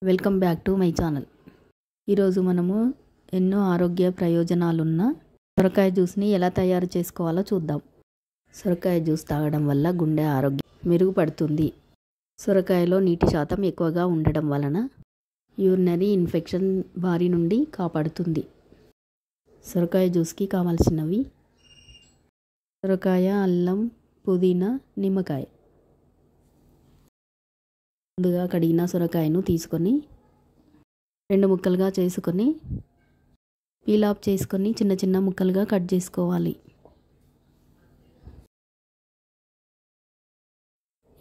Welcome back to my channel. ఈరోజు మనము ఎన్నో ఆరోగ్య ప్రయోజనాలున్న సొరకాయ జ్యూస్ని ఎలా తయారు చేసుకోవాలో చూద్దాం. సొరకాయ జ్యూస్ తాగడం వల్ల గుండె ఆరోగ్యం మెరుగుపడుతుంది. సొరకాయలో నీటి శాతం ఎక్కువగా ఉండడం వలన యూరినరీ ఇన్ఫెక్షన్ బారి నుండి కాపాడుతుంది. సొరకాయ జ్యూస్కి కావాల్సినవి: సొరకాయ, అల్లం, పుదీనా, నిమ్మకాయ. ముందుగా కడిగిన సొరకాయను తీసుకొని 2 ముక్కలుగా చేసుకొని పీల్ ఆఫ్ చేసుకొని చిన్న చిన్న ముక్కలుగా కట్ చేసుకోవాలి.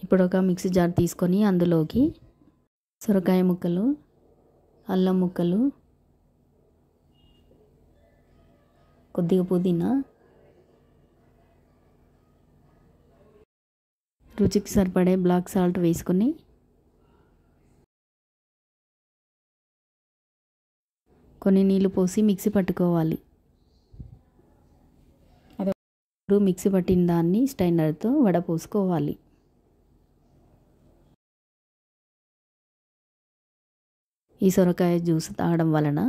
ఇప్పుడు ఒక మిక్సీ జార్ తీసుకొని అందులోకి సొరకాయ ముక్కలు, అల్లం ముక్కలు, కొద్దిగా పుదీనా, రుచికి సరిపడే బ్లాక్ సాల్ట్ వేసుకొని కొన్ని నీళ్ళు పోసి మిక్సీ పట్టుకోవాలి. ఇప్పుడు మిక్సీ పట్టిన దాన్ని స్ట్రైనర్తో వడపోసుకోవాలి. ఈ సొరకాయ జ్యూస్ తాగడం వలన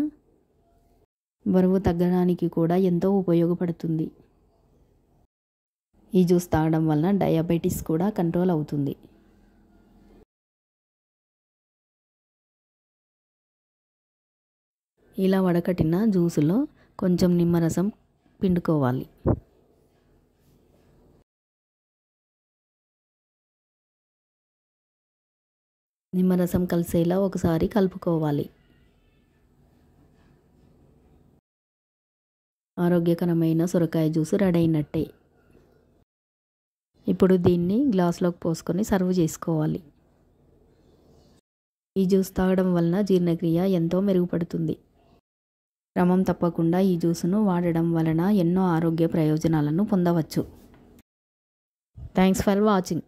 బరువు తగ్గడానికి కూడా ఎంతో ఉపయోగపడుతుంది. ఈ జ్యూస్ తాగడం వలన డయాబెటీస్ కూడా కంట్రోల్ అవుతుంది. ఇలా వడకట్టిన జ్యూసులో కొంచెం నిమ్మరసం పిండుకోవాలి. నిమ్మరసం కలిసేలా ఒకసారి కలుపుకోవాలి. ఆరోగ్యకరమైన సొరకాయ జ్యూస్ రెడీ అయినట్టే. ఇప్పుడు దీన్ని గ్లాసులోకి పోసుకొని సర్వ్ చేసుకోవాలి. ఈ జ్యూస్ తాగడం వలన జీర్ణక్రియ ఎంతో మెరుగుపడుతుంది. క్రమం తప్పకుండా ఈ జ్యూసును వాడడం వలన ఎన్నో ఆరోగ్య ప్రయోజనాలను పొందవచ్చు. Thanks for watching.